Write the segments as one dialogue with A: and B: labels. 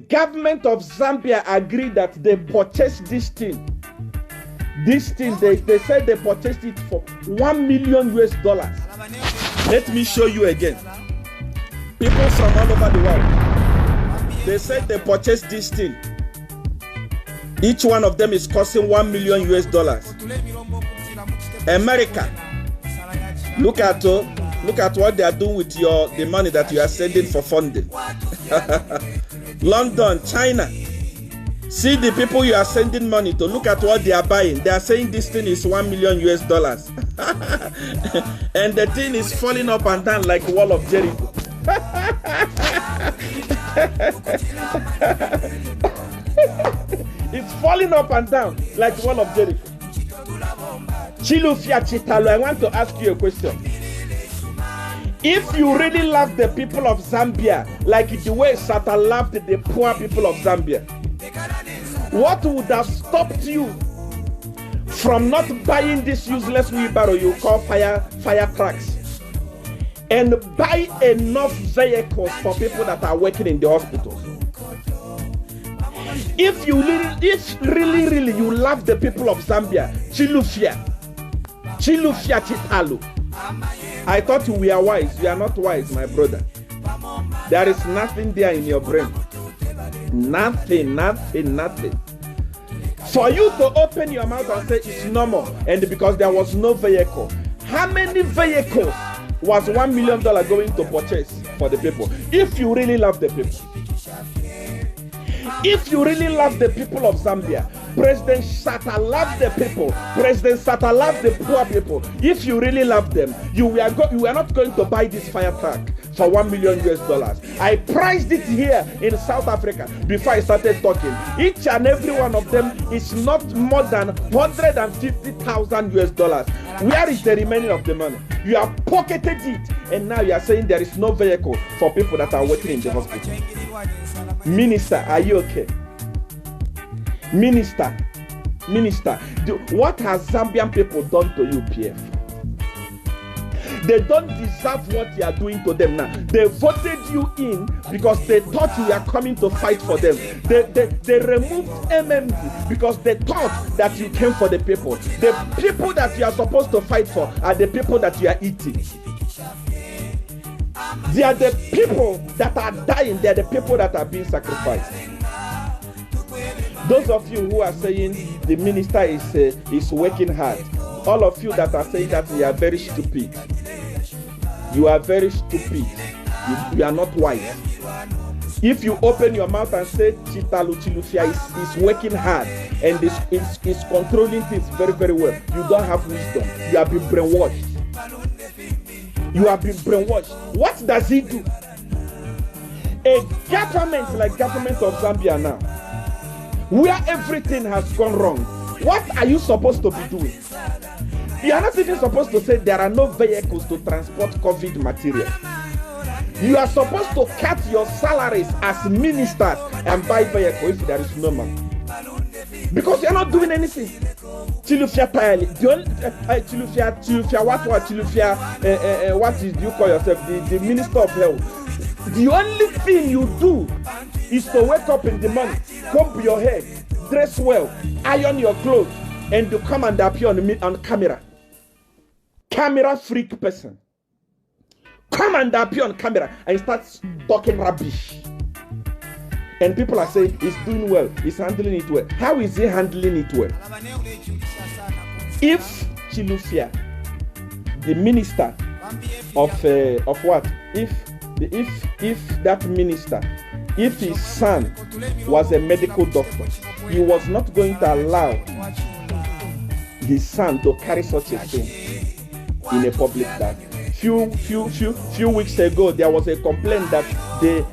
A: government of Zambia agreed that they purchased this thing. This thing, they said they purchased it for $1 million. Let me show you again. People from all over the world, they said they purchased this thing. Each one of them is costing $1 million. America, look at what they are doing with the money that you are sending for funding. London, China, see the people you are sending money to. Look at what they are buying. They are saying this thing is $1 million. And the thing is falling up and down like wall of Jericho. It's falling up and down like wall of Jericho. Chilufya Chitalo, I want to ask you a question. If you really love the people of Zambia like the way Satan loved the poor people of Zambia, what would have stopped you from not buying this useless wheelbarrow you call fire cracks and buy enough vehicles for people that are working in the hospitals? If really you love the people of Zambia, Chilufya Chitalo, I thought you were wise. You are not wise, my brother. There is nothing there in your brain. Nothing. For you to open your mouth and say it's normal, and because there was no vehicle, how many vehicles was $1 million going to purchase for the people? If you really love the people. If you really love the people of Zambia, President Sata loved the people. President Sata loved the poor people. If you really love them, you are not going to buy this fire truck for $1 million. I priced it here in South Africa before I started talking. Each and every one of them is not more than $150,000. Where is the remaining of the money? You have pocketed it, and now you are saying there is no vehicle for people that are working in the hospital. Minister, are you okay? Minister, what has Zambian people done to you, PF? They don't deserve what you are doing to them now. They voted you in because they thought you were coming to fight for them. They removed MMD because they thought that you came for the people. The people that you are supposed to fight for are the people that you are eating. They are the people that are dying. They are the people that are being sacrificed. Those of you who are saying the minister is working hard, all of you that are saying that, you are very stupid. You are very stupid. You are not wise. If you open your mouth and say Chitalo Chilufya is working hard and is controlling things very, very well, you don't have wisdom. You have been brainwashed. What does he do? A government like government of Zambia now, where everything has gone wrong, what are you supposed to be doing? You are not even supposed to say there are no vehicles to transport COVID material. You are supposed to cut your salaries as ministers and buy vehicles if there is no money. Because you are not doing anything. Chilufya what do you call yourself? The Minister of Health. The only thing you do is to wake up in the morning, comb your hair, dress well, iron your clothes, and to come and appear on camera. Camera freak person. Come and appear on camera and start talking rubbish. And people are saying he's doing well, he's handling it well. How is he handling it well? If Chilufya, the minister of what? If that minister, if his son was a medical doctor, he was not going to allow his son to carry such a thing in a public bag. Few weeks ago, there was a complaint that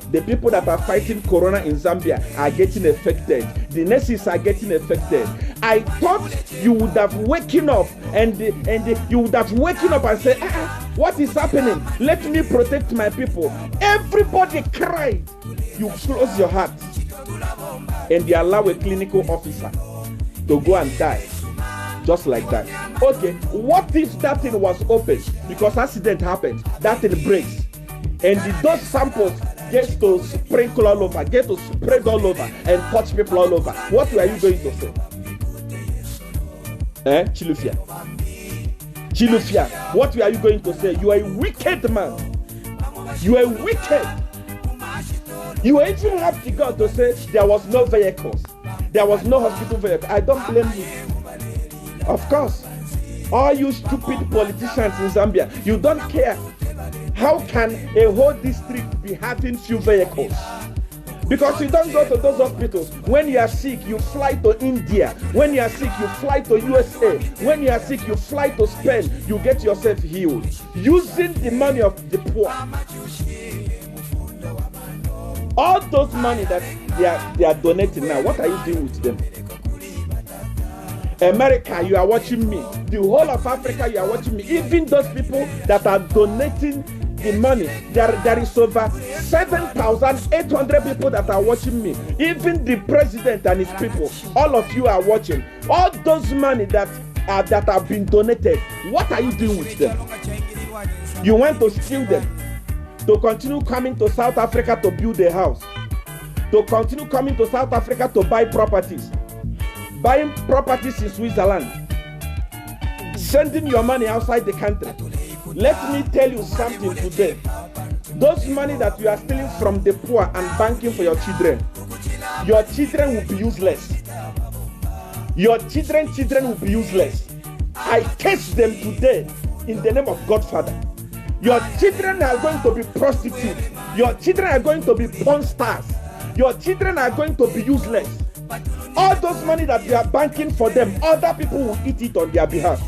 A: the people that are fighting corona in Zambia are getting affected. The nurses are getting affected. I thought you would have waken up and you would have waken up and say, what is happening? Let me protect my people. Everybody cried. You close your heart and they allow a clinical officer to go and die. Just like that. Okay, what if that thing was open because accident happened, that thing breaks, and those samples gets to sprinkle all over, gets to spread all over, and touch people all over, what are you going to say? Chilufia. Chilufia, what are you going to say? You are a wicked man. You are wicked. You even have to go to say there was no vehicles. There was no hospital vehicle. I don't blame you. Of course. All you stupid politicians in Zambia, you don't care. How can a whole district be having few vehicles? Because you don't go to those hospitals. When you are sick, you fly to India. When you are sick, you fly to USA. When you are sick, you fly to Spain. You get yourself healed. Using the money of the poor. All those money that they are donating now, what are you doing with them? America, you are watching me. The whole of Africa, you are watching me. Even those people that are donating the money, there is over 7,800 people that are watching me. Even the president and his people, all of you are watching. All those money that have been donated, what are you doing with them? You want to steal them, to continue coming to South Africa to build a house, to continue coming to South Africa to buy properties, buying properties in Switzerland, sending your money outside the country. Let me tell you something today. Those money that you are stealing from the poor and banking for your children will be useless. Your children will be useless. I curse them today in the name of Godfather. Your children are going to be prostitutes. Your children are going to be porn stars. Your children are going to be useless. All those money that you are banking for them, other people will eat it on their behalf.